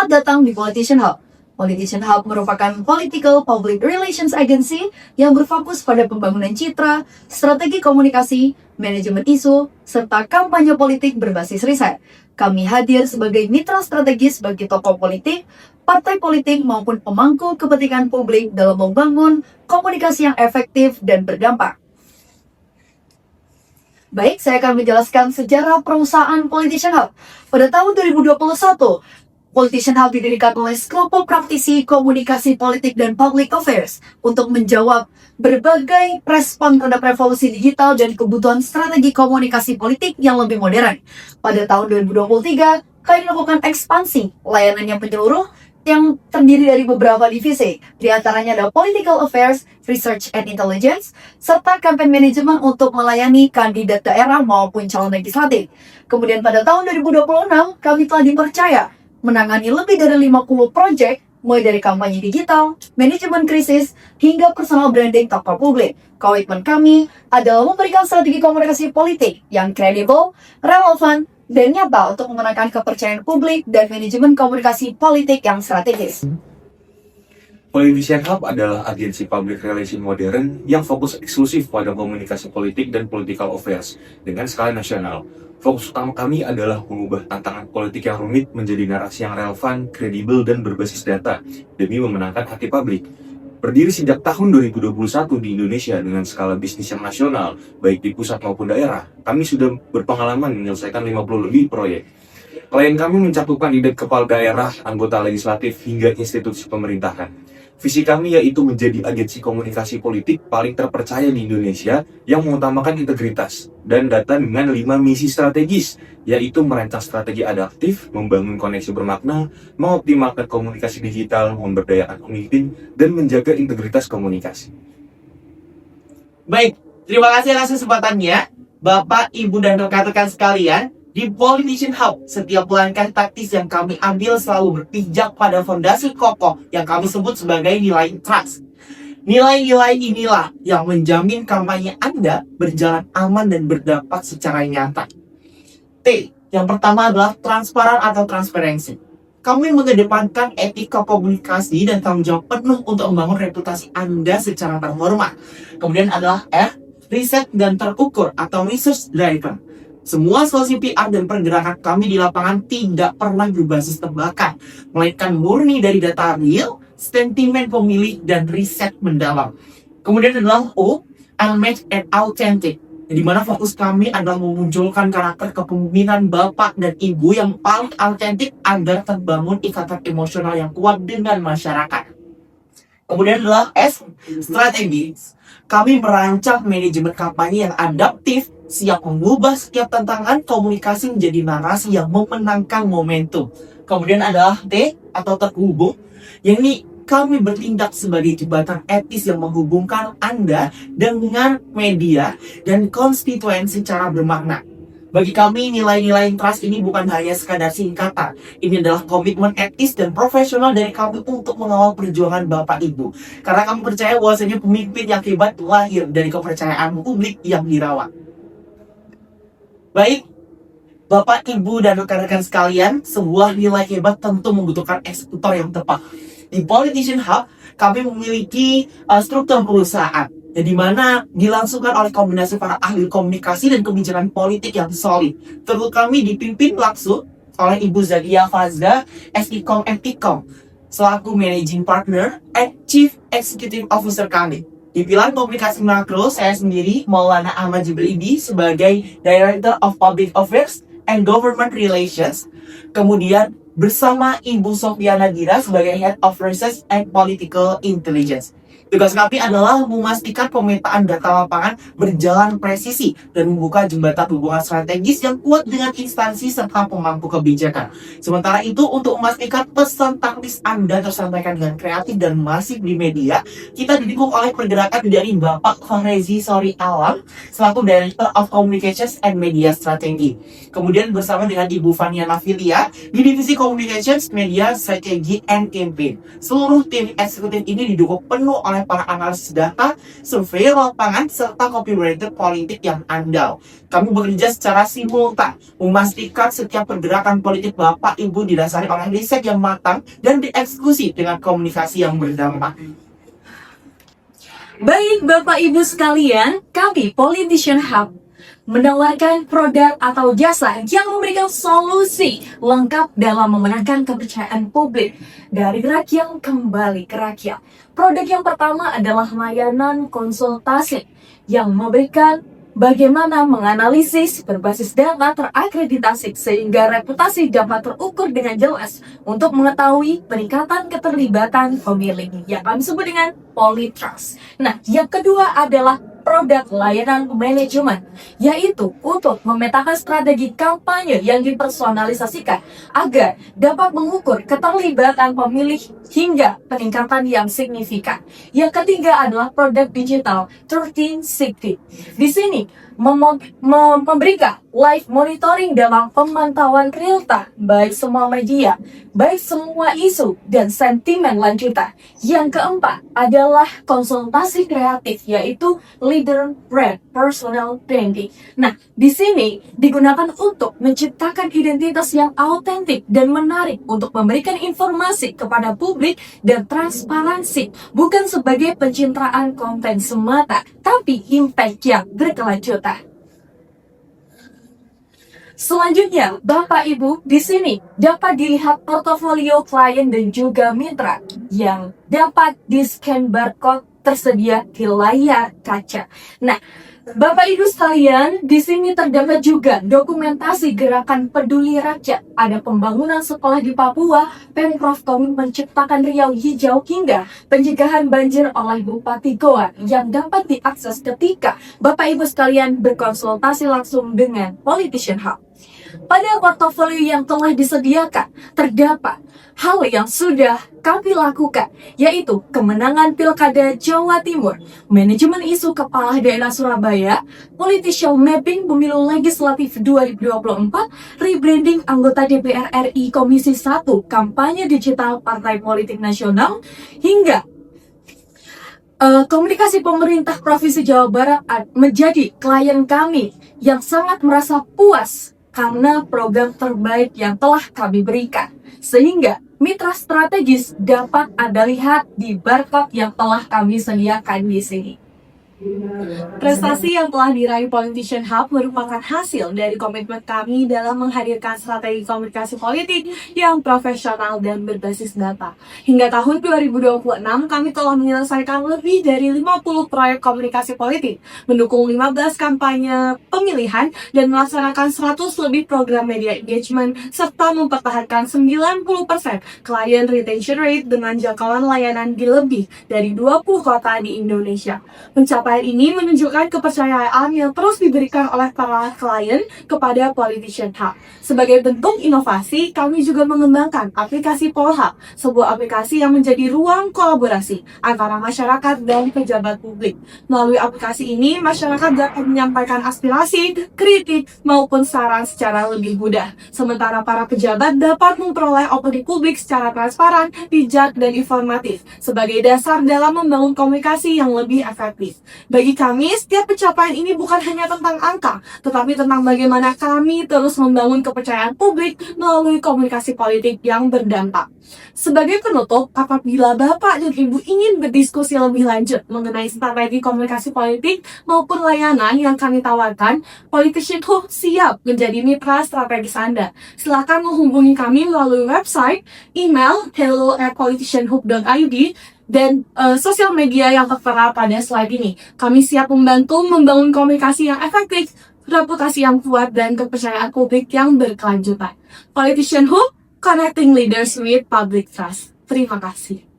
Selamat datang di Politician Hub. Politician Hub merupakan political public relations agency yang berfokus pada pembangunan citra, strategi komunikasi, manajemen isu, serta kampanye politik berbasis riset. Kami hadir sebagai mitra strategis bagi tokoh politik, partai politik maupun pemangku kepentingan publik dalam membangun komunikasi yang efektif dan berdampak. Baik, saya akan menjelaskan sejarah perusahaan Politician Hub. Pada tahun 2021, Politician Hub didirikan oleh sekelompok praktisi komunikasi politik dan public affairs untuk menjawab berbagai respon terhadap revolusi digital dan kebutuhan strategi komunikasi politik yang lebih modern. Pada tahun 2023, kami melakukan ekspansi layanan yang menyeluruh yang terdiri dari beberapa divisi, di antaranya ada Political Affairs, Research and Intelligence, serta Campaign Management untuk melayani kandidat daerah maupun calon legislatif. Kemudian pada tahun 2026, kami telah dipercaya menangani lebih dari 50 proyek, mulai dari kampanye digital, manajemen krisis, hingga personal branding tokoh publik. Komitmen kami adalah memberikan strategi komunikasi politik yang kredibel, relevan, dan nyata untuk memenangkan kepercayaan publik dan manajemen komunikasi politik yang strategis. Politician Hub adalah agensi public relation modern yang fokus eksklusif pada komunikasi politik dan political affairs dengan skala nasional. Fokus utama kami adalah mengubah tantangan politik yang rumit menjadi narasi yang relevan, kredibel, dan berbasis data demi memenangkan hati publik. Berdiri sejak tahun 2021 di Indonesia dengan skala bisnis yang nasional, baik di pusat maupun daerah, kami sudah berpengalaman menyelesaikan 50 lebih proyek. Klien kami mencakup kandidat kepala daerah, anggota legislatif, hingga institusi pemerintahan. Visi kami yaitu menjadi agensi komunikasi politik paling terpercaya di Indonesia yang mengutamakan integritas dan data dengan 5 misi strategis, yaitu merancang strategi adaptif, membangun koneksi bermakna, mengoptimalkan komunikasi digital, memberdayakan pemimpin, dan menjaga integritas komunikasi. Baik, terima kasih atas kesempatannya, Bapak, Ibu, dan rekan-rekan sekalian. Di Politician Hub, setiap langkah taktis yang kami ambil selalu berpijak pada fondasi kokoh yang kami sebut sebagai nilai trust. Nilai-nilai inilah yang menjamin kampanye Anda berjalan aman dan berdampak secara nyata. T, yang pertama adalah transparan atau transparansi. Kami mengedepankan etika komunikasi dan tanggung jawab penuh untuk membangun reputasi Anda secara terhormat. Kemudian adalah R, riset dan terukur atau research driven. Semua solusi PR dan pergerakan kami di lapangan tidak pernah berbasis tebakan, melainkan murni dari data real, sentimen pemilih, dan riset mendalam. Kemudian adalah O, unmatched and authentic, di mana fokus kami adalah memunculkan karakter kepemimpinan Bapak dan Ibu yang paling autentik agar terbangun ikatan emosional yang kuat dengan masyarakat. Kemudian adalah S, strategis. Kami merancang manajemen kampanye yang adaptif, siap mengubah setiap tantangan komunikasi menjadi narasi yang memenangkan momentum. Kemudian adalah T atau terhubung, yang ini kami bertindak sebagai jembatan etis yang menghubungkan Anda dengan media dan konstituen secara bermakna. Bagi kami, nilai-nilai trust ini bukan hanya sekadar singkatan. Ini adalah komitmen etis dan profesional dari kami untuk mengawal perjuangan Bapak Ibu. Karena kami percaya bahwasanya pemimpin yang hebat lahir dari kepercayaan publik yang dirawat. Baik, Bapak, Ibu, dan rekan-rekan sekalian, sebuah nilai hebat tentu membutuhkan eksekutor yang tepat. Di Politician Hub, kami memiliki struktur perusahaan, di mana dilangsungkan oleh kombinasi para ahli komunikasi dan kebijakan politik yang solid. Tentu kami dipimpin langsung oleh Ibu Zadia Fazda, SIKOM MTKOM, selaku Managing Partner and Chief Executive Officer kami. Di pilar komunikasi makro, saya sendiri, Maulana Ahmad Jibril Idi, sebagai Director of Public Affairs and Government Relations. Kemudian bersama Ibu Sofiana Gira sebagai Head of Research and Political Intelligence. Tugas kami adalah memastikan pemetaan data lapangan berjalan presisi dan membuka jembatan hubungan strategis yang kuat dengan instansi serta pemangku kebijakan. Sementara itu, untuk memastikan pesan taktis Anda tersampaikan dengan kreatif dan masif di media, kita didukung oleh pergerakan dari Bapak Fahrezi Sori Alam selaku Director of Communications and Media Strategy. Kemudian bersama dengan Ibu Fania Nafilia di Divisi Communications, Media Strategy and Campaign. Seluruh tim eksekutif ini didukung penuh oleh oleh para analisis data, survei lapangan, serta copywriter politik yang andal. Kami bekerja secara simultan, memastikan setiap pergerakan politik Bapak Ibu didasari oleh riset yang matang dan dieksekusi dengan komunikasi yang berdampak. Baik Bapak Ibu sekalian, kami Politician Hub menawarkan produk atau jasa yang memberikan solusi lengkap dalam memenangkan kepercayaan publik dari rakyat kembali ke rakyat. Produk yang pertama adalah layanan konsultasi yang memberikan bagaimana menganalisis berbasis data terakreditasi sehingga reputasi dapat terukur dengan jelas untuk mengetahui peningkatan keterlibatan pemilih yang kami sebut dengan Politrust. Nah, yang kedua adalah produk layanan manajemen, yaitu untuk memetakan strategi kampanye yang dipersonalisasikan agar dapat mengukur keterlibatan pemilih hingga peningkatan yang signifikan. Yang ketiga adalah produk digital 1360. Di sini memberikan live monitoring dalam pemantauan real time baik semua media, baik semua isu dan sentimen lanjutan. Yang keempat adalah konsultasi kreatif, yaitu leader brand personal branding. Nah, di sini digunakan untuk menciptakan identitas yang autentik dan menarik untuk memberikan informasi kepada publik dan transparansi, bukan sebagai pencitraan konten semata, tapi impact yang berkelanjutan. Selanjutnya, Bapak Ibu, di sini dapat dilihat portofolio klien dan juga mitra yang dapat di-scan barcode tersedia di layar kaca. Nah, Bapak Ibu sekalian, di sini terdapat juga dokumentasi gerakan peduli rakyat. Ada pembangunan sekolah di Papua, Pemprov Komi menciptakan Riau Hijau hingga pencegahan banjir oleh Bupati Goa yang dapat diakses ketika Bapak Ibu sekalian berkonsultasi langsung dengan Politician Hub. Pada portofolio yang telah disediakan, terdapat hal yang sudah kami lakukan, yaitu kemenangan Pilkada Jawa Timur, manajemen isu Kepala Daerah Surabaya, political mapping pemilu legislatif 2024, rebranding anggota DPR RI Komisi 1, kampanye digital Partai Politik Nasional, hingga komunikasi pemerintah Provinsi Jawa Barat menjadi klien kami yang sangat merasa puas karena program terbaik yang telah kami berikan. Sehingga mitra strategis dapat Anda lihat di barcode yang telah kami sediakan di sini. Prestasi yang telah diraih Politician Hub merupakan hasil dari komitmen kami dalam menghadirkan strategi komunikasi politik yang profesional dan berbasis data. Hingga tahun 2026, kami telah menyelesaikan lebih dari 50 proyek komunikasi politik, mendukung 15 kampanye pemilihan, dan melaksanakan 100 lebih program media engagement, serta mempertahankan 90% client retention rate dengan jangkauan layanan di lebih dari 20 kota di Indonesia. Pencapaian ini menunjukkan kepercayaan yang terus diberikan oleh para klien kepada Politician Hub. Sebagai bentuk inovasi, kami juga mengembangkan aplikasi Polhub, sebuah aplikasi yang menjadi ruang kolaborasi antara masyarakat dan pejabat publik. Melalui aplikasi ini, masyarakat dapat menyampaikan aspirasi, kritik, maupun saran secara lebih mudah. Sementara para pejabat dapat memperoleh opini publik secara transparan, bijak, dan informatif sebagai dasar dalam membangun komunikasi yang lebih efektif. Bagi kami, setiap pencapaian ini bukan hanya tentang angka, tetapi tentang bagaimana kami terus membangun kepercayaan publik melalui komunikasi politik yang berdampak. Sebagai penutup, apabila Bapak dan Ibu ingin berdiskusi lebih lanjut mengenai strategi komunikasi politik maupun layanan yang kami tawarkan, Politician Hub siap menjadi mitra strategis Anda. Silakan menghubungi kami melalui website, email, hello@politicianhub.id, dan sosial media yang tertera pada slide ini. Kami siap membantu membangun komunikasi yang efektif, reputasi yang kuat, dan kepercayaan publik yang berkelanjutan. Politician Hub, connecting leaders with public trust. Terima kasih.